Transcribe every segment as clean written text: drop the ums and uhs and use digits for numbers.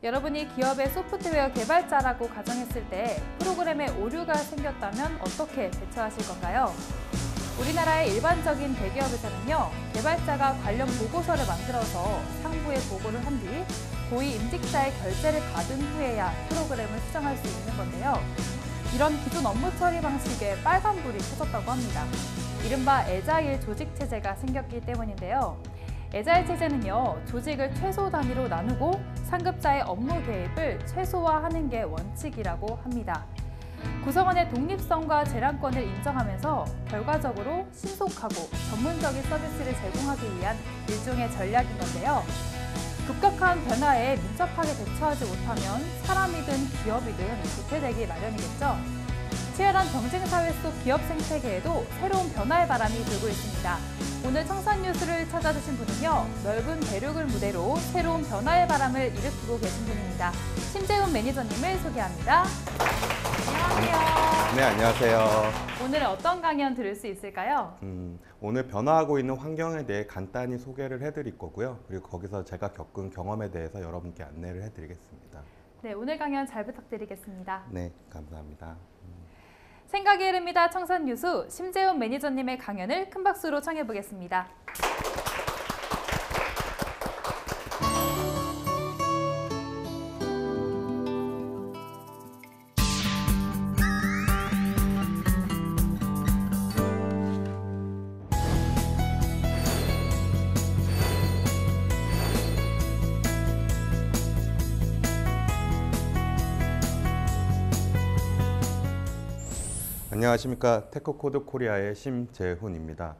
여러분이 기업의 소프트웨어 개발자라고 가정했을 때 프로그램에 오류가 생겼다면 어떻게 대처하실 건가요? 우리나라의 일반적인 대기업에서는요, 개발자가 관련 보고서를 만들어서 상부에 보고를 한 뒤 고위 임직자의 결재를 받은 후에야 프로그램을 수정할 수 있는 건데요. 이런 기존 업무 처리 방식에 빨간불이 켜졌다고 합니다. 이른바 애자일 조직 체제가 생겼기 때문인데요. 애자일 체제는요, 조직을 최소 단위로 나누고 상급자의 업무 개입을 최소화하는 게 원칙이라고 합니다. 구성원의 독립성과 재량권을 인정하면서 결과적으로 신속하고 전문적인 서비스를 제공하기 위한 일종의 전략인 건데요. 급격한 변화에 민첩하게 대처하지 못하면 사람이든 기업이든 도태되기 마련이겠죠. 치열한 경쟁 사회 속 기업 생태계에도 새로운 변화의 바람이 불고 있습니다. 오늘 청산뉴스를 찾아주신 분은요, 넓은 대륙을 무대로 새로운 변화의 바람을 일으키고 계신 분입니다. 심재훈 매니저님을 소개합니다. 안녕하세요. 네, 안녕하세요. 오늘은 어떤 강연 들을 수 있을까요? 오늘 변화하고 있는 환경에 대해 간단히 소개를 해드릴 거고요. 그리고 거기서 제가 겪은 경험에 대해서 여러분께 안내를 해드리겠습니다. 네, 오늘 강연 잘 부탁드리겠습니다. 네, 감사합니다. 생각이 흐릅니다. 청산뉴스 심재훈 매니저님의 강연을 큰 박수로 청해보겠습니다. 안녕하십니까. 테크코드 코리아의 심재훈입니다.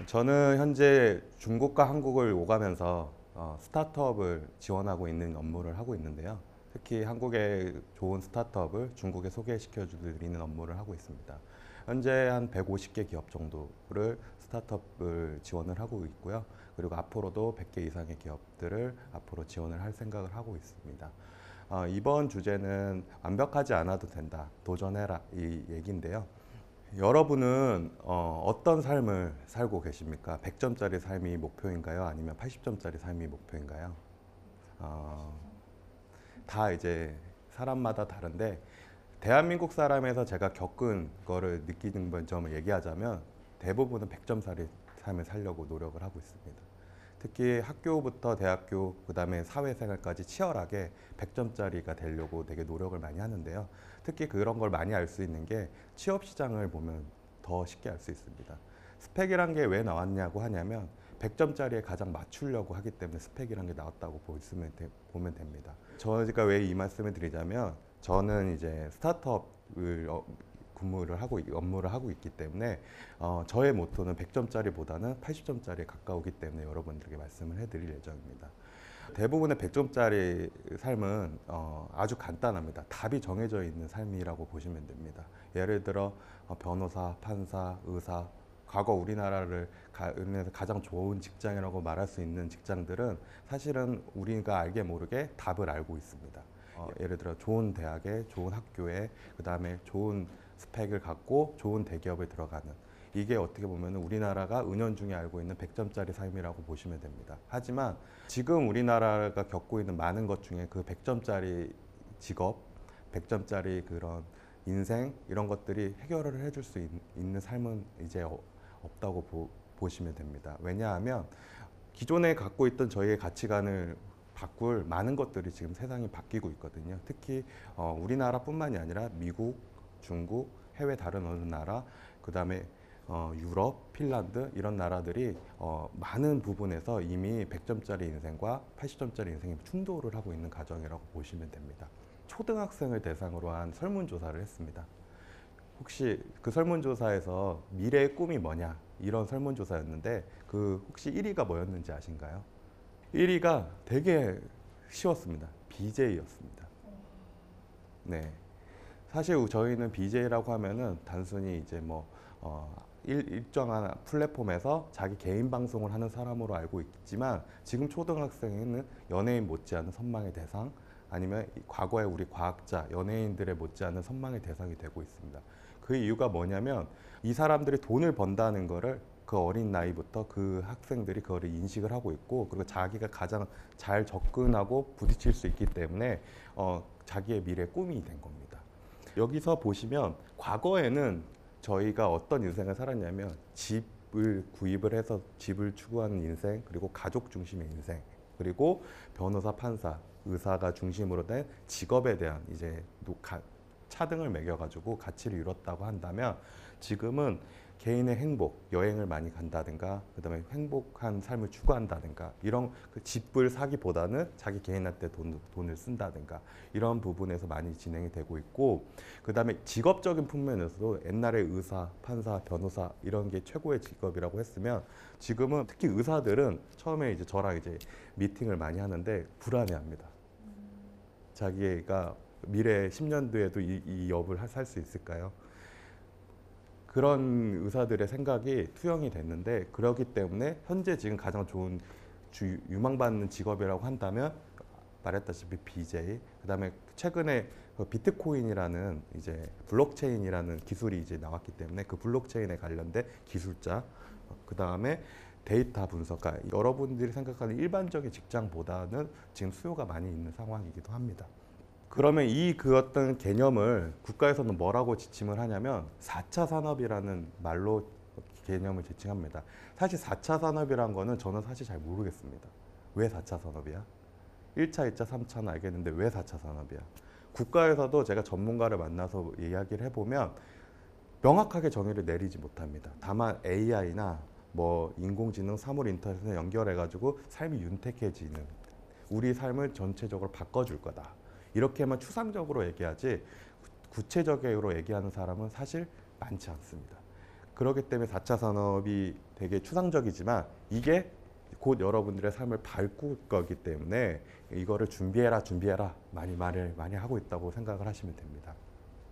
저는 현재 중국과 한국을 오가면서 스타트업을 지원하고 있는 업무를 하고 있는데요. 특히 한국의 좋은 스타트업을 중국에 소개시켜 드리는 업무를 하고 있습니다. 현재 한 150개 기업 정도를 스타트업을 지원을 하고 있고요. 그리고 앞으로도 100개 이상의 기업들을 앞으로 지원을 할 생각을 하고 있습니다. 이번 주제는 완벽하지 않아도 된다, 도전해라 이 얘기인데요. 여러분은 어떤 삶을 살고 계십니까? 100점짜리 삶이 목표인가요? 아니면 80점짜리 삶이 목표인가요? 다 이제 사람마다 다른데, 대한민국 사람에서 제가 겪은 거를 느끼는 점을 얘기하자면 대부분은 100점짜리 삶을 살려고 노력을 하고 있습니다. 특히 학교부터 대학교, 그 다음에 사회생활까지 치열하게 100점짜리가 되려고 되게 노력을 많이 하는데요. 특히 그런 걸 많이 알 수 있는 게 취업시장을 보면 더 쉽게 알 수 있습니다. 스펙이란 게 왜 나왔냐고 하냐면 100점짜리에 가장 맞추려고 하기 때문에 스펙이란 게 나왔다고 보면 됩니다. 제가 왜 이 말씀을 드리자면, 저는 이제 스타트업을 업무를 하고 있기 때문에 저의 모토는 100점짜리보다는 80점짜리에 가까우기 때문에 여러분들에게 말씀을 해드릴 예정입니다. 대부분의 100점짜리 삶은 아주 간단합니다. 답이 정해져 있는 삶이라고 보시면 됩니다. 예를 들어 변호사, 판사, 의사, 과거 우리나라에서 가장 좋은 직장이라고 말할 수 있는 직장들은 사실은 우리가 알게 모르게 답을 알고 있습니다. 예를 들어 좋은 대학에, 좋은 학교에, 그 다음에 좋은 스펙을 갖고 좋은 대기업에 들어가는, 이게 어떻게 보면 우리나라가 은연중에 알고 있는 100점짜리 삶이라고 보시면 됩니다. 하지만 지금 우리나라가 겪고 있는 많은 것 중에 그 100점짜리 직업, 100점짜리 그런 인생, 이런 것들이 해결을 해줄 수 있는 삶은 이제 없다고 보시면 됩니다. 왜냐하면 기존에 갖고 있던 저희의 가치관을 바꿀 많은 것들이 지금 세상이 바뀌고 있거든요. 특히 우리나라뿐만이 아니라 미국, 중국, 해외 다른 어느 나라, 그 다음에 유럽, 핀란드, 이런 나라들이 많은 부분에서 이미 100점짜리 인생과 80점짜리 인생이 충돌을 하고 있는 과정이라고 보시면 됩니다. 초등학생을 대상으로 한 설문조사를 했습니다. 혹시 그 설문조사에서 미래의 꿈이 뭐냐, 이런 설문조사였는데 혹시 1위가 뭐였는지 아신가요? 1위가 되게 쉬웠습니다. BJ였습니다. 네. 사실 저희는 BJ라고 하면은 단순히 이제 일정한 플랫폼에서 자기 개인 방송을 하는 사람으로 알고 있지만, 지금 초등학생에는 연예인 못지않은 선망의 대상, 아니면 과거에 우리 과학자, 연예인들의 못지않은 선망의 대상이 되고 있습니다. 그 이유가 뭐냐면 이 사람들이 돈을 번다는 거를 그 어린 나이부터 그 학생들이 그거를 인식을 하고 있고, 그리고 자기가 가장 잘 접근하고 부딪힐 수 있기 때문에 자기의 미래 꿈이 된 겁니다. 여기서 보시면 과거에는 저희가 어떤 인생을 살았냐면 집을 구입을 해서 집을 추구하는 인생, 그리고 가족 중심의 인생, 그리고 변호사, 판사, 의사가 중심으로 된 직업에 대한 이제 차등을 매겨가지고 가치를 이뤘다고 한다면, 지금은 개인의 행복, 여행을 많이 간다든가, 그다음에 행복한 삶을 추구한다든가, 이런 그 집을 사기보다는 자기 개인한테 돈을 쓴다든가, 이런 부분에서 많이 진행이 되고 있고, 그다음에 직업적인 측면에서도 옛날에 의사, 판사, 변호사 이런 게 최고의 직업이라고 했으면, 지금은 특히 의사들은 처음에 이제 저랑 이제 미팅을 많이 하는데 불안해합니다. 자기가 미래 10년 뒤에도 이 업을 살 수 있을까요? 그런 의사들의 생각이 투영이 됐는데, 그렇기 때문에 현재 지금 가장 좋은 유망받는 직업이라고 한다면 말했다시피 BJ, 그다음에 최근에 그 비트코인이라는 이제 블록체인이라는 기술이 이제 나왔기 때문에 그 블록체인에 관련된 기술자, 그다음에 데이터 분석가, 여러분들이 생각하는 일반적인 직장보다는 지금 수요가 많이 있는 상황이기도 합니다. 그러면 그 어떤 개념을 국가에서는 뭐라고 지칭을 하냐면 4차 산업이라는 말로 개념을 지칭합니다. 사실 4차 산업이란 거는 저는 사실 잘 모르겠습니다. 왜 4차 산업이야? 1차, 2차, 3차는 알겠는데 왜 4차 산업이야? 국가에서도 제가 전문가를 만나서 이야기를 해보면 명확하게 정의를 내리지 못합니다. 다만 AI나 뭐 인공지능, 사물 인터넷에 연결해가지고 삶이 윤택해지는, 우리 삶을 전체적으로 바꿔줄 거다, 이렇게만 추상적으로 얘기하지 구체적으로 얘기하는 사람은 사실 많지 않습니다. 그렇기 때문에 4차 산업이 되게 추상적이지만 이게 곧 여러분들의 삶을 바꿀 거기 때문에 이거를 준비해라 말을 많이 하고 있다고 생각을 하시면 됩니다.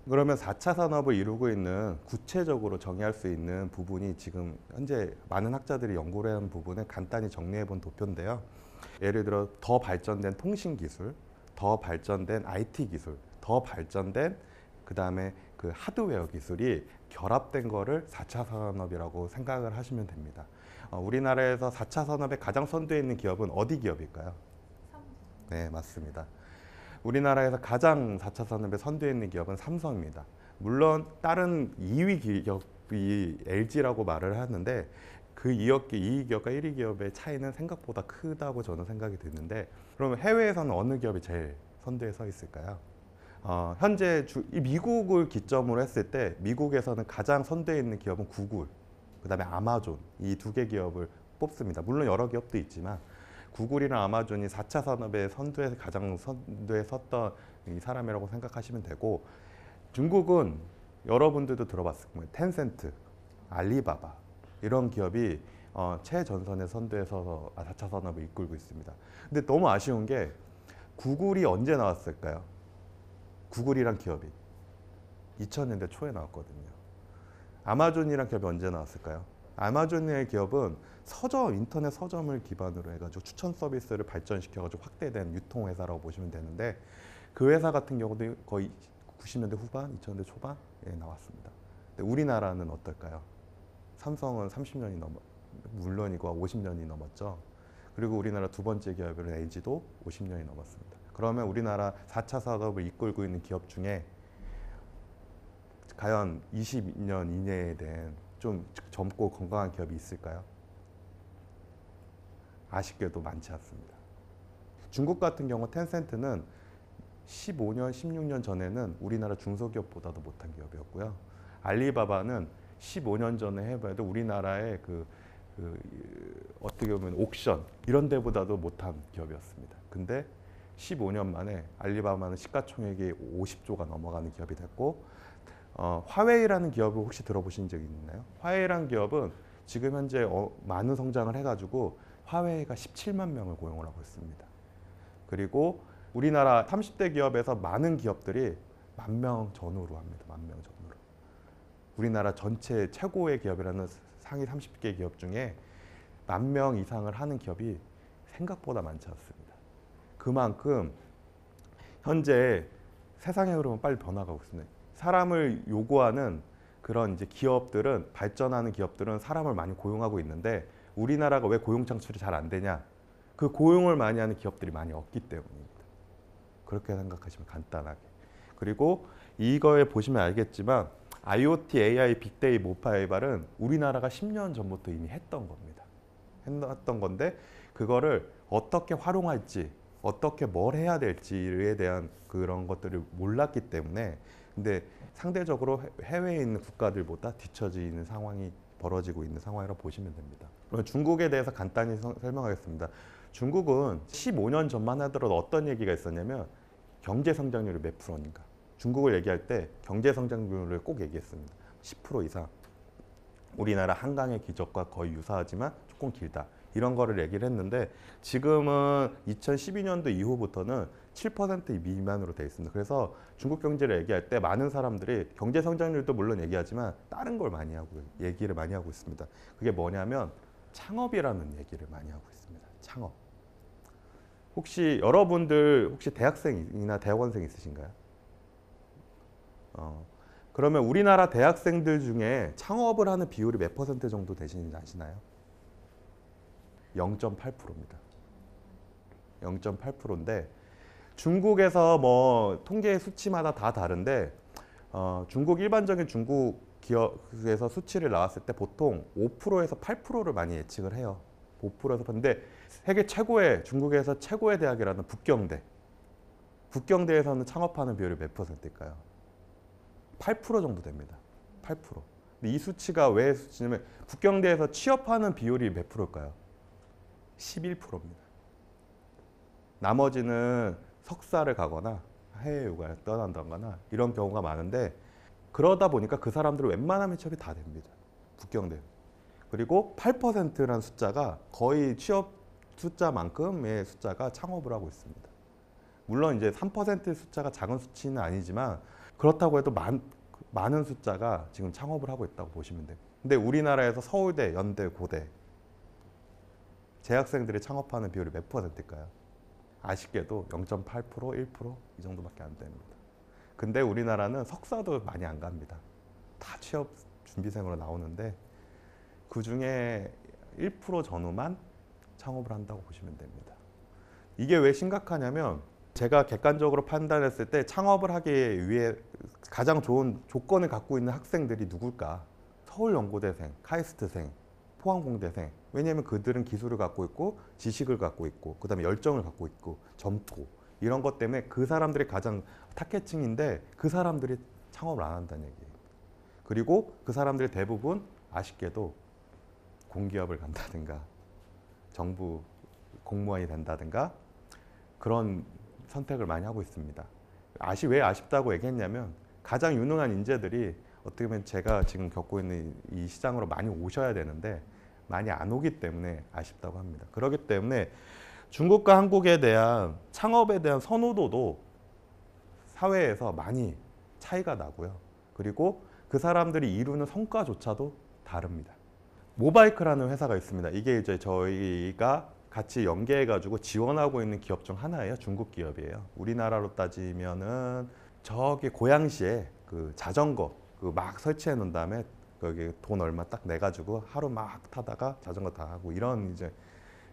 그러면 4차 산업을 이루고 있는 구체적으로 정의할 수 있는 부분이 지금 현재 많은 학자들이 연구를 한 부분을 간단히 정리해 본 도표인데요. 예를 들어 더 발전된 통신기술, 더 발전된 IT 기술, 더 발전된 그다음에 그 하드웨어 기술이 결합된 거를 4차 산업이라고 생각을 하시면 됩니다. 우리나라에서 4차 산업에 가장 선두에 있는 기업은 어디 기업일까요? 삼성. 네, 맞습니다. 우리나라에서 가장 4차 산업에 선두에 있는 기업은 삼성입니다. 물론 다른 2위 기업이 LG라고 말을 하는데, 그 2위 기업과 1위 기업의 차이는 생각보다 크다고 저는 생각이 드는데, 그러면 해외에서는 어느 기업이 제일 선두에 서 있을까요? 현재 미국을 기점으로 했을 때 미국에서는 가장 선두에 있는 기업은 구글, 그다음에 아마존, 이 두 개 기업을 뽑습니다. 물론 여러 기업도 있지만 구글이랑 아마존이 4차 산업의 가장 선두에 섰던 이 사람이라고 생각하시면 되고, 중국은 여러분들도 들어봤을 거예요. 텐센트, 알리바바 이런 기업이 최전선의 선두에 서서 4차 산업을 이끌고 있습니다. 근데 너무 아쉬운 게 구글이 언제 나왔을까요? 구글이란 기업이 2000년대 초에 나왔거든요. 아마존이란 기업이 언제 나왔을까요? 아마존의 기업은 인터넷 서점을 기반으로 해가지고 추천 서비스를 발전시켜가지고 확대된 유통회사라고 보시면 되는데, 그 회사 같은 경우도 거의 90년대 후반, 2000년대 초반에 나왔습니다. 근데 우리나라는 어떨까요? 삼성은 30년이 물론이고 50년이 넘었죠. 그리고 우리나라 두 번째 기업인 LG도 50년이 넘었습니다. 그러면 우리나라 4차 산업을 이끌고 있는 기업 중에 과연 20년 이내에 된 좀 젊고 건강한 기업이 있을까요? 아쉽게도 많지 않습니다. 중국 같은 경우 텐센트는 15년, 16년 전에는 우리나라 중소기업보다도 못한 기업이었고요. 알리바바는 15년 전에 해봐도 우리나라의 어떻게 보면 옥션 이런 데보다도 못한 기업이었습니다. 근데 15년 만에 알리바바는 시가총액이 50조가 넘어가는 기업이 됐고, 화웨이라는 기업을 혹시 들어보신 적이 있나요? 화웨이라는 기업은 지금 현재 많은 성장을 해가지고 화웨이가 17만 명을 고용을 하고 있습니다. 그리고 우리나라 30대 기업에서 많은 기업들이 10,000명 전후로 합니다. 10,000명 전후로. 우리나라 전체 최고의 기업이라는 상위 30개 기업 중에 10,000명 이상을 하는 기업이 생각보다 많지 않습니다. 그만큼 현재 세상의 흐름은 빨리 변화가고 있습니다. 사람을 요구하는 그런 이제 기업들은 발전하는 기업들은 사람을 많이 고용하고 있는데 우리나라가 왜 고용 창출이 잘 안 되냐? 그 고용을 많이 하는 기업들이 많이 없기 때문입니다. 그렇게 생각하시면 간단하게. 그리고 이거에 보시면 알겠지만 IoT, AI, 빅데이, 모바일은 우리나라가 10년 전부터 이미 했던 겁니다. 했던 건데 그거를 어떻게 활용할지, 어떻게 뭘 해야 될지에 대한 그런 것들을 몰랐기 때문에 근데 상대적으로 해외에 있는 국가들보다 뒤처지는 상황이 벌어지고 있는 상황이라고 보시면 됩니다. 그럼 중국에 대해서 간단히 설명하겠습니다. 중국은 15년 전만 하더라도 어떤 얘기가 있었냐면 경제 성장률이 몇 프로인가. 중국을 얘기할 때 경제 성장률을 꼭 얘기했습니다. 10% 이상. 우리나라 한강의 기적과 거의 유사하지만 조금 길다. 이런 거를 얘기를 했는데 지금은 2012년도 이후부터는 7% 미만으로 돼 있습니다. 그래서 중국 경제를 얘기할 때 많은 사람들이 경제 성장률도 물론 얘기하지만 다른 걸 많이 하고 얘기를 많이 하고 있습니다. 그게 뭐냐면 창업이라는 얘기를 많이 하고 있습니다. 창업. 혹시 여러분들 혹시 대학생이나 대학원생 있으신가요? 그러면 우리나라 대학생들 중에 창업을 하는 비율이 몇 퍼센트 정도 되시는지 아시나요? 0.8%입니다. 0.8%인데 중국에서 뭐 통계 수치마다 다 다른데 중국 일반적인 중국 기업에서 수치를 나왔을 때 보통 5%에서 8%를 많이 예측을 해요. 5%에서 근데 세계 최고의 중국에서 최고의 대학이라는 북경대. 북경대에서는 창업하는 비율이 몇 퍼센트일까요? 8% 정도 됩니다. 8%. 근데 이 수치가 왜 수치냐면 북경대에서 취업하는 비율이 몇 프로일까요? 11%입니다. 나머지는 석사를 가거나 해외 유학을 떠난다거나 이런 경우가 많은데 그러다 보니까 그 사람들은 웬만하면 취업이 다 됩니다. 북경대. 그리고 8%라는 숫자가 거의 취업 숫자만큼의 숫자가 창업을 하고 있습니다. 물론 이제 3% 숫자가 작은 수치는 아니지만 그렇다고 해도 많은 숫자가 지금 창업을 하고 있다고 보시면 돼요. 근데 우리나라에서 서울대, 연대, 고대 재학생들이 창업하는 비율이 몇 퍼센트일까요? 아쉽게도 0.8%, 1%이 정도밖에 안 됩니다. 근데 우리나라는 석사도 많이 안 갑니다. 다 취업 준비생으로 나오는데 그 중에 1% 전후만 창업을 한다고 보시면 됩니다. 이게 왜 심각하냐면 제가 객관적으로 판단했을 때 창업을 하기 위해 가장 좋은 조건을 갖고 있는 학생들이 누굴까? 서울연고대생, 카이스트생, 포항공대생. 왜냐하면 그들은 기술을 갖고 있고 지식을 갖고 있고 그다음에 열정을 갖고 있고 젊고 이런 것 때문에 그 사람들이 가장 타겟층인데 그 사람들이 창업을 안 한다는 얘기예요. 그리고 그 사람들이 대부분 아쉽게도 공기업을 간다든가 정부 공무원이 된다든가 그런 선택을 많이 하고 있습니다. 왜 아쉽다고 얘기했냐면 가장 유능한 인재들이 어떻게 보면 제가 지금 겪고 있는 이 시장으로 많이 오셔야 되는데 많이 안 오기 때문에 아쉽다고 합니다. 그렇기 때문에 중국과 한국에 대한 창업에 대한 선호도도 사회에서 많이 차이가 나고요. 그리고 그 사람들이 이루는 성과조차도 다릅니다. 모바이크라는 회사가 있습니다. 이게 이제 저희가 같이 연계해가지고 지원하고 있는 기업 중 하나예요. 중국 기업이에요. 우리나라로 따지면은 저기 고양시에 그 자전거 그 막 설치해 놓은 다음에 거기 돈 얼마 딱 내가지고 하루 막 타다가 자전거 다 하고 이런 이제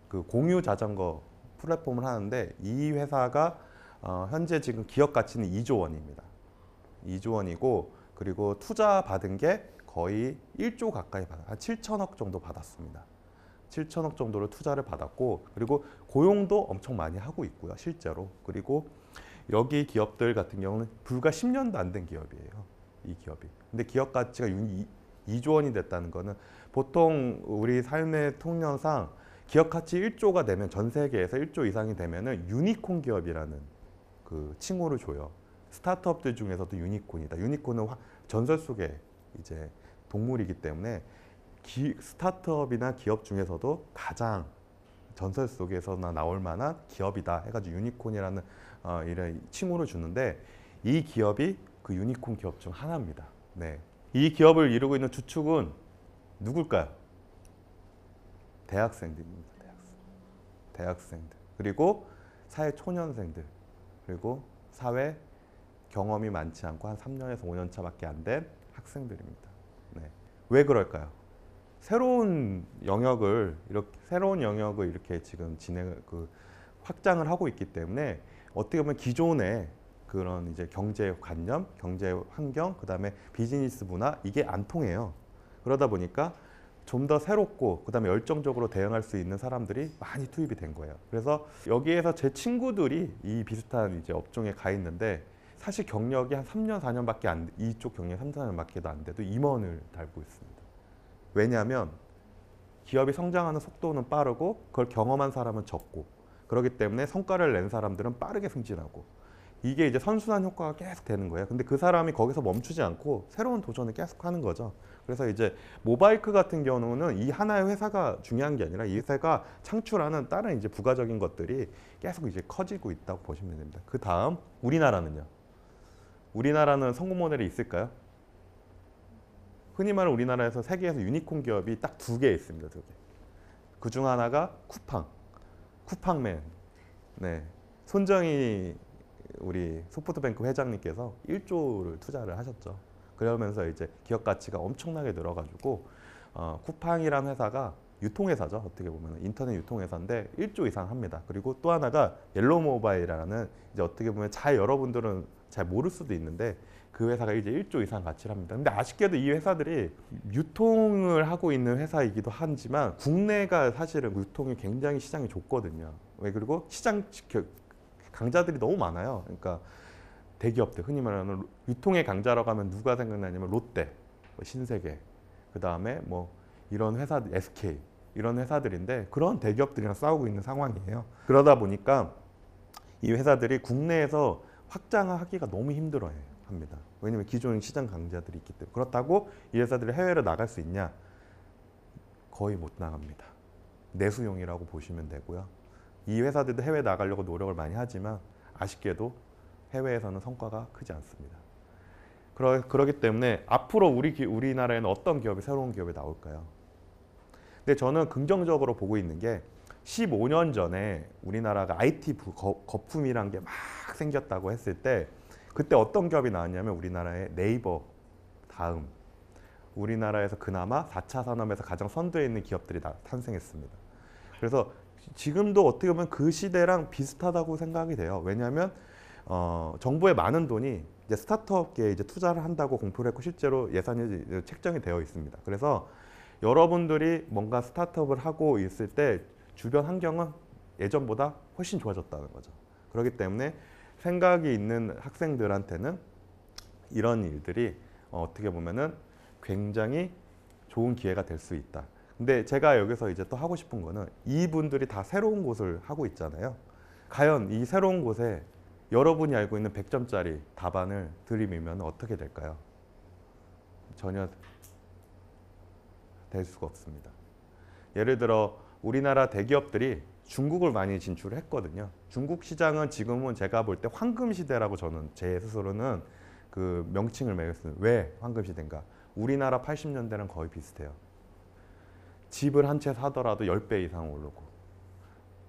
그 공유 자전거 플랫폼을 하는데 이 회사가 현재 지금 기업 가치는 2조 원입니다. 2조 원이고 그리고 투자 받은 게 거의 1조 가까이 한 7천억 정도 받았습니다. 7천억 정도를 투자를 받았고 그리고 고용도 엄청 많이 하고 있고요. 실제로. 그리고 여기 기업들 같은 경우는 불과 10년도 안 된 기업이에요. 이 기업이. 근데 기업 가치가 2조 원이 됐다는 거는 보통 우리 삶의 통념상 기업 가치 1조가 되면 전 세계에서 1조 이상이 되면은 유니콘 기업이라는 그 칭호를 줘요. 스타트업들 중에서도 유니콘이다. 유니콘은 전설 속의 이제 동물이기 때문에 스타트업이나 기업 중에서도 가장 전설 속에서나 나올 만한 기업이다 해가지고 유니콘이라는 이런 칭호를 주는데 이 기업이 그 유니콘 기업 중 하나입니다. 네. 이 기업을 이루고 있는 주축은 누굴까요? 대학생들입니다. 대학생들. 그리고 사회 초년생들. 그리고 사회 경험이 많지 않고 한 3년에서 5년 차밖에 안 된 학생들입니다. 왜 그럴까요? 새로운 영역을 이렇게 지금 확장을 하고 있기 때문에 어떻게 보면 기존의 그런 이제 경제 관념, 경제 환경, 그다음에 비즈니스 문화 이게 안 통해요. 그러다 보니까 좀 더 새롭고 그다음에 열정적으로 대응할 수 있는 사람들이 많이 투입이 된 거예요. 그래서 여기에서 제 친구들이 이 비슷한 이제 업종에 가 있는데 사실 경력이 한 3년, 4년밖에 이쪽 경력이 3, 4년밖에 안 돼도 임원을 달고 있습니다. 왜냐하면 기업이 성장하는 속도는 빠르고 그걸 경험한 사람은 적고 그렇기 때문에 성과를 낸 사람들은 빠르게 승진하고 이게 이제 선순환 효과가 계속 되는 거예요. 근데 그 사람이 거기서 멈추지 않고 새로운 도전을 계속 하는 거죠. 그래서 이제 모바이크 같은 경우는 이 하나의 회사가 중요한 게 아니라 이 회사가 창출하는 다른 이제 부가적인 것들이 계속 이제 커지고 있다고 보시면 됩니다. 그 다음 우리나라는요. 우리나라는 성공 모델이 있을까요? 흔히 말하는 우리나라에서 세계에서 유니콘 기업이 딱 2개 있습니다. 2개. 그 중 하나가 쿠팡맨. 네. 손정희 우리 소프트뱅크 회장님께서 1조를 투자를 하셨죠. 그러면서 이제 기업 가치가 엄청나게 늘어가지고 쿠팡이라는 회사가 유통회사죠. 어떻게 보면 인터넷 유통회사인데 1조 이상 합니다. 그리고 또 하나가 옐로우모바일이라는 이제 어떻게 보면 여러분들은 잘 모를 수도 있는데 그 회사가 이제 1조 이상 가치를 합니다. 근데 아쉽게도 이 회사들이 유통을 하고 있는 회사이기도 하지만 국내가 사실은 유통이 굉장히 시장이 좁거든요. 왜 그리고 시장 강자들이 너무 많아요. 그러니까 대기업들 흔히 말하는 유통의 강자라고 하면 누가 생각나냐면 롯데, 신세계, 그 다음에 뭐 이런 회사 SK 이런 회사들인데 그런 대기업들이랑 싸우고 있는 상황이에요. 그러다 보니까 이 회사들이 국내에서 확장하기가 너무 힘들어합니다. 왜냐하면 기존 시장 강자들이 있기 때문에. 그렇다고 이 회사들이 해외로 나갈 수 있냐? 거의 못 나갑니다. 내수용이라고 보시면 되고요. 이 회사들도 해외 나가려고 노력을 많이 하지만 아쉽게도 해외에서는 성과가 크지 않습니다. 그렇기 때문에 앞으로 우리나라에는 어떤 기업이 새로운 기업이 나올까요? 근데 저는 긍정적으로 보고 있는 게 15년 전에 우리나라가 IT 거품이란 게 막 생겼다고 했을 때 그때 어떤 기업이 나왔냐면 우리나라의 네이버 다음 우리나라에서 그나마 4차 산업에서 가장 선두에 있는 기업들이 탄생했습니다. 그래서 지금도 어떻게 보면 그 시대랑 비슷하다고 생각이 돼요. 왜냐하면 정부의 많은 돈이 이제 스타트업계에 이제 투자를 한다고 공표를 했고 실제로 예산이 책정이 되어 있습니다. 그래서 여러분들이 뭔가 스타트업을 하고 있을 때 주변 환경은 예전보다 훨씬 좋아졌다는 거죠. 그렇기 때문에 생각이 있는 학생들한테는 이런 일들이 어떻게 보면은 굉장히 좋은 기회가 될 수 있다. 근데 제가 여기서 이제 또 하고 싶은 거는 이분들이 다 새로운 곳을 하고 있잖아요. 과연 이 새로운 곳에 여러분이 알고 있는 100점짜리 답안을 들이밀면 어떻게 될까요? 전혀 될 수가 없습니다. 예를 들어 우리나라 대기업들이 중국을 많이 진출을 했거든요. 중국 시장은 지금은 제가 볼 때 황금 시대라고 저는 제 스스로는 그 명칭을 매겼습니다. 왜 황금 시대인가? 우리나라 80년대랑 거의 비슷해요. 집을 한 채 사더라도 10배 이상 오르고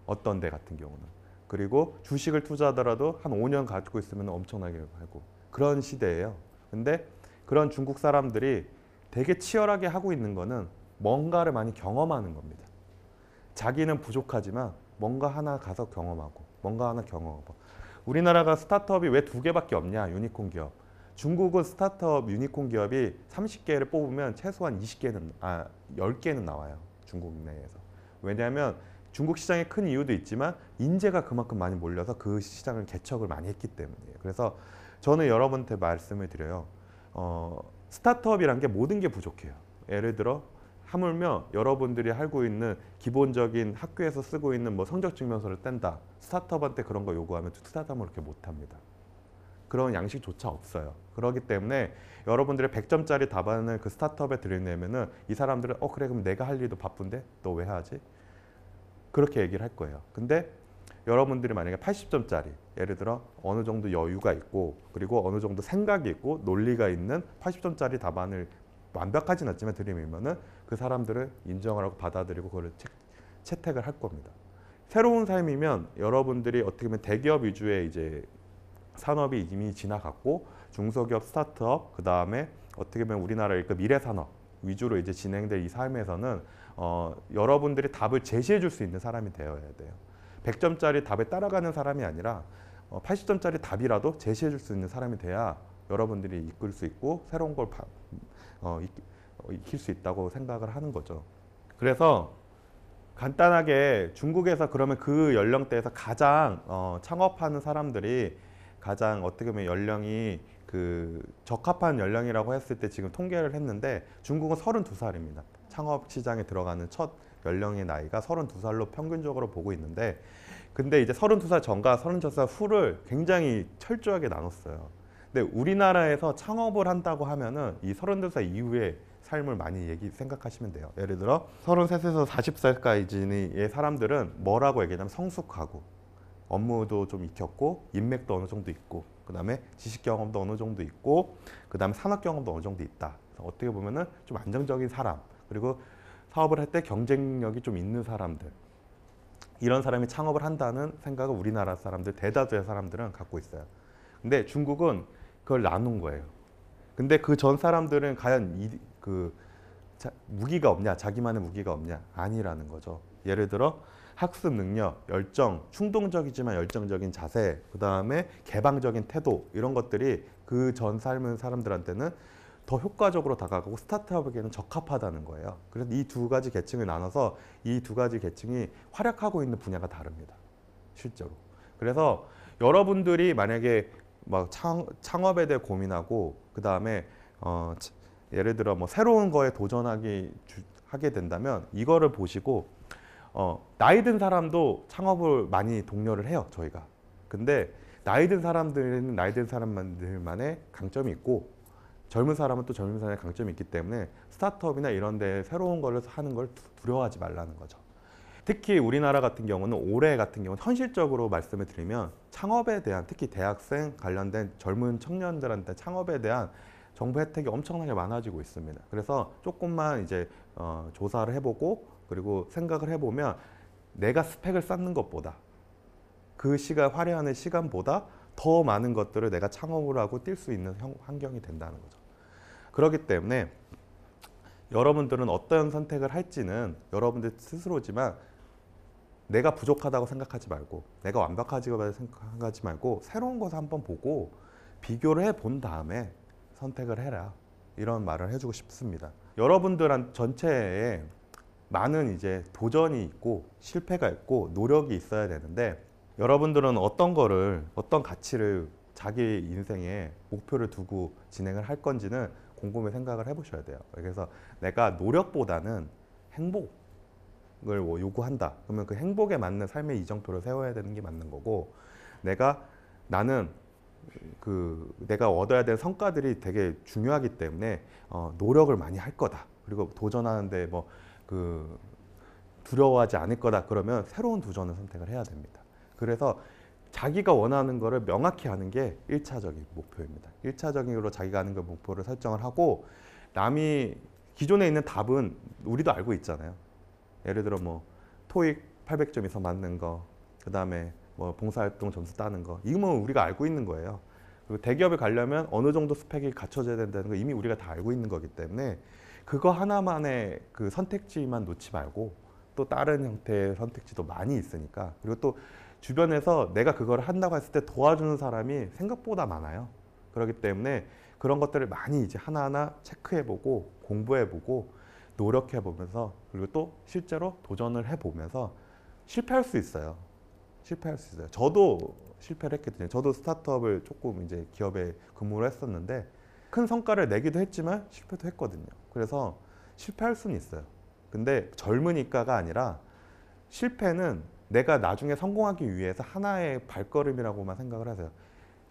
어떤 데 같은 경우는 그리고 주식을 투자하더라도 한 5년 가지고 있으면 엄청나게 하고 그런 시대예요. 근데 그런 중국 사람들이 되게 치열하게 하고 있는 거는 뭔가를 많이 경험하는 겁니다. 자기는 부족하지만 뭔가 하나 가서 경험하고 뭔가 하나 경험하고 우리나라가 스타트업이 왜 2개밖에 없냐 유니콘 기업 중국은 스타트업 유니콘 기업이 30개를 뽑으면 최소한 10개는 나와요. 중국 내에서. 왜냐하면 중국 시장이 큰 이유도 있지만 인재가 그만큼 많이 몰려서 그 시장을 개척을 많이 했기 때문이에요. 그래서 저는 여러분한테 말씀을 드려요. 스타트업이란 게 모든 게 부족해요. 예를 들어 하물며 여러분들이 알고 있는 기본적인 학교에서 쓰고 있는 뭐 성적 증명서를 뗀다. 스타트업한테 그런 거 요구하면 스타트업은 그렇게 못합니다. 그런 양식조차 없어요. 그렇기 때문에 여러분들의 100점짜리 답안을 그 스타트업에 들여내면은 이 사람들은 그래 그럼 내가 할 일도 바쁜데 너 왜 하지? 그렇게 얘기를 할 거예요. 근데 여러분들이 만약에 80점짜리 예를 들어 어느 정도 여유가 있고 그리고 어느 정도 생각이 있고 논리가 있는 80점짜리 답안을 완벽하진 않지만 들이밀면은 그 사람들을 인정을 하고 받아들이고 그걸 채택을 할 겁니다. 새로운 삶이면 여러분들이 어떻게 보면 대기업 위주의 이제 산업이 이미 지나갔고 중소기업, 스타트업, 그 다음에 어떻게 보면 우리나라의 그 미래 산업 위주로 이제 진행될 이 삶에서는 여러분들이 답을 제시해 줄 수 있는 사람이 되어야 돼요. 100점짜리 답에 따라가는 사람이 아니라 80점짜리 답이라도 제시해 줄 수 있는 사람이 돼야 여러분들이 이끌 수 있고 새로운 걸 익힐 수 있다고 생각을 하는 거죠. 그래서 간단하게 중국에서 그러면 그 연령대에서 가장 창업하는 사람들이 가장 어떻게 보면 연령이 그 적합한 연령이라고 했을 때 지금 통계를 했는데 중국은 32살입니다. 창업 시장에 들어가는 첫 연령의 나이가 32살로 평균적으로 보고 있는데 근데 이제 32살 전과 32살 후를 굉장히 철저하게 나눴어요. 근데 우리나라에서 창업을 한다고 하면은 이 32살 이후에 삶을 많이 생각하시면 돼요. 예를 들어 33세에서 40살까지의 사람들은 뭐라고 얘기하냐면 성숙하고 업무도 좀 익혔고 인맥도 어느 정도 있고 그 다음에 지식 경험도 어느 정도 있고 그 다음에 산업 경험도 어느 정도 있다. 그래서 어떻게 보면은 좀 안정적인 사람 그리고 사업을 할 때 경쟁력이 좀 있는 사람들 이런 사람이 창업을 한다는 생각을 우리나라 사람들 대다수의 사람들은 갖고 있어요. 근데 중국은 그걸 나눈 거예요. 근데 그 전 사람들은 과연 무기가 없냐, 자기만의 무기가 없냐? 아니라는 거죠. 예를 들어 학습 능력, 열정, 충동적이지만 열정적인 자세, 그 다음에 개방적인 태도 이런 것들이 그 전 삶은 사람들한테는 더 효과적으로 다가가고 스타트업에게는 적합하다는 거예요. 그래서 이 두 가지 계층을 나눠서 이 두 가지 계층이 활약하고 있는 분야가 다릅니다. 실제로. 그래서 여러분들이 만약에 막 창업에 대해 고민하고 그 다음에 예를 들어 뭐 새로운 거에 하게 된다면 이거를 보시고 나이 든 사람도 창업을 많이 독려를 해요 저희가. 근데 나이 든 사람들은 나이 든 사람들만의 강점이 있고 젊은 사람은 또 젊은 사람의 강점이 있기 때문에 스타트업이나 이런 데 새로운 걸 하는 걸 두려워하지 말라는 거죠. 특히 우리나라 같은 경우는 올해 같은 경우는 현실적으로 말씀을 드리면 창업에 대한 특히 대학생 관련된 젊은 청년들한테 창업에 대한 정부 혜택이 엄청나게 많아지고 있습니다. 그래서 조금만 이제 조사를 해보고 그리고 생각을 해보면 내가 스펙을 쌓는 것보다 그 시간 활용하는 시간보다 더 많은 것들을 내가 창업을 하고 뛸 수 있는 환경이 된다는 거죠. 그렇기 때문에 여러분들은 어떤 선택을 할지는 여러분들 스스로지만 내가 부족하다고 생각하지 말고 내가 완벽하다고 생각하지 말고 새로운 것을 한번 보고 비교를 해본 다음에 선택을 해라 이런 말을 해주고 싶습니다. 여러분들 전체에 많은 이제 도전이 있고 실패가 있고 노력이 있어야 되는데 여러분들은 어떤 가치를 자기 인생에 목표를 두고 진행을 할 건지는 곰곰이 생각을 해보셔야 돼요. 그래서 내가 노력보다는 행복을 요구한다. 그러면 그 행복에 맞는 삶의 이정표를 세워야 되는 게 맞는 거고 나는 내가 얻어야 될 성과들이 되게 중요하기 때문에 노력을 많이 할 거다. 그리고 도전하는데 두려워하지 않을 거다. 그러면 새로운 도전을 선택을 해야 됩니다. 그래서 자기가 원하는 거를 명확히 하는 게 1차적인 목표입니다. 1차적으로 자기가 하는 걸 목표를 설정을 하고 남이 기존에 있는 답은 우리도 알고 있잖아요. 예를 들어 뭐 토익 800점 이상 맞는 거, 그 다음에 뭐 봉사활동 점수 따는 거, 이건 우리가 알고 있는 거예요. 그리고 대기업에 가려면 어느 정도 스펙이 갖춰져야 된다는 거 이미 우리가 다 알고 있는 거기 때문에 그거 하나만의 그 선택지만 놓지 말고 또 다른 형태의 선택지도 많이 있으니까 그리고 또 주변에서 내가 그걸 한다고 했을 때 도와주는 사람이 생각보다 많아요. 그렇기 때문에 그런 것들을 많이 이제 하나하나 체크해보고 공부해보고 노력해보면서 그리고 또 실제로 도전을 해보면서 실패할 수 있어요. 저도 실패를 했거든요. 저도 스타트업을 조금 이제 기업에 근무를 했었는데 큰 성과를 내기도 했지만 실패도 했거든요. 그래서 실패할 수는 있어요. 근데 젊으니까가 아니라 실패는 내가 나중에 성공하기 위해서 하나의 발걸음이라고만 생각을 하세요.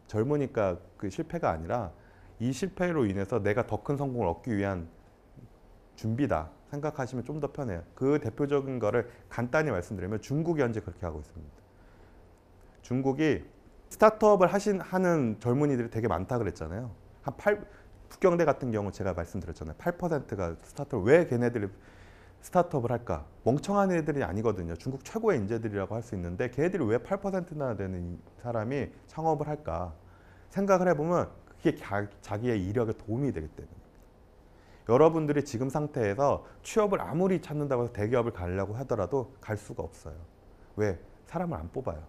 젊으니까 그 실패가 아니라 이 실패로 인해서 내가 더 큰 성공을 얻기 위한 준비다 생각하시면 좀 더 편해요. 그 대표적인 거를 간단히 말씀드리면 중국이 현재 그렇게 하고 있습니다. 중국이 스타트업을 하는 젊은이들이 되게 많다 그랬잖아요. 북경대 같은 경우 제가 말씀드렸잖아요. 8%가 스타트업. 왜 걔네들이 스타트업을 할까? 멍청한 애들이 아니거든요. 중국 최고의 인재들이라고 할 수 있는데 걔네들이 왜 8%나 되는 사람이 창업을 할까? 생각을 해보면 그게 자기의 이력에 도움이 되기 때문입니다. 여러분들이 지금 상태에서 취업을 아무리 찾는다고 해서 대기업을 가려고 하더라도 갈 수가 없어요. 왜? 사람을 안 뽑아요.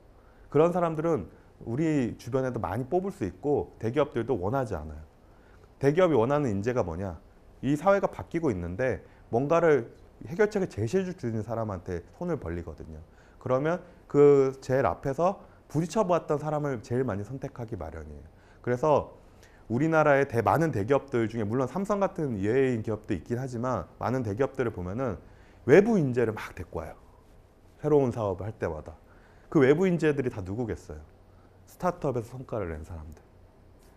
그런 사람들은 우리 주변에도 많이 뽑을 수 있고 대기업들도 원하지 않아요. 대기업이 원하는 인재가 뭐냐? 이 사회가 바뀌고 있는데 뭔가를 해결책을 제시해 줄 수 있는 사람한테 손을 벌리거든요. 그러면 그 제일 앞에서 부딪혀 보았던 사람을 제일 많이 선택하기 마련이에요. 그래서 우리나라의 많은 대기업들 중에 물론 삼성 같은 예외인 기업도 있긴 하지만 많은 대기업들을 보면은 외부 인재를 막 데리고 와요. 새로운 사업을 할 때마다. 그 외부 인재들이 다 누구겠어요? 스타트업에서 성과를 낸 사람들.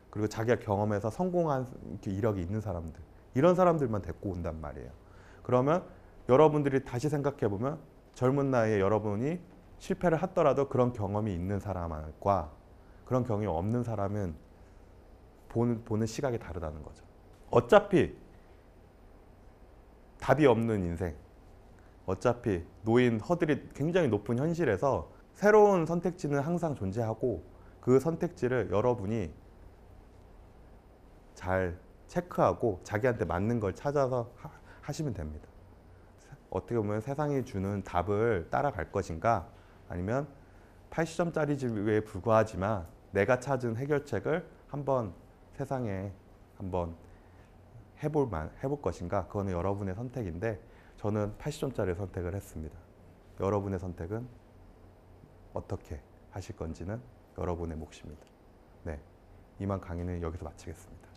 그리고 자기가 경험해서 성공한 이력이 있는 사람들. 이런 사람들만 데리고 온단 말이에요. 그러면 여러분들이 다시 생각해 보면 젊은 나이에 여러분이 실패를 하더라도 그런 경험이 있는 사람과 그런 경험이 없는 사람은 보는 시각이 다르다는 거죠. 어차피 답이 없는 인생, 어차피 놓인 허들이 굉장히 높은 현실에서 새로운 선택지는 항상 존재하고 그 선택지를 여러분이 잘 체크하고 자기한테 맞는 걸 찾아서 하시면 됩니다. 어떻게 보면 세상이 주는 답을 따라갈 것인가 아니면 80점짜리 집에 불과하지만 내가 찾은 해결책을 한번 세상에 한번 해볼 것인가 그거는 여러분의 선택인데 저는 80점짜리 선택을 했습니다. 여러분의 선택은 어떻게 하실 건지는 여러분의 몫입니다. 네, 이만 강의는 여기서 마치겠습니다.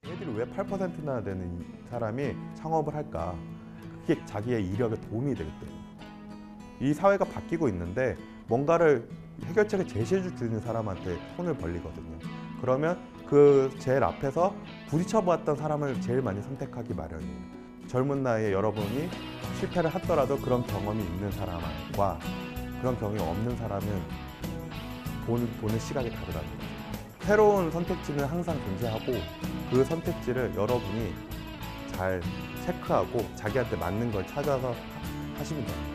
애들이 왜 8%나 되는 사람이 창업을 할까? 그게 자기의 이력에 도움이 되기 때문에. 이 사회가 바뀌고 있는데 뭔가를 해결책을 제시해 줄 수 있는 사람한테 손을 벌리거든요. 그러면 그 제일 앞에서 부딪혀 보았던 사람을 제일 많이 선택하기 마련이에요. 젊은 나이에 여러분이 실패를 하더라도 그런 경험이 있는 사람과 그런 경험이 없는 사람은 보는 시각이 다르다는 거죠. 새로운 선택지는 항상 존재하고 그 선택지를 여러분이 잘 체크하고 자기한테 맞는 걸 찾아서 하시면 됩니다.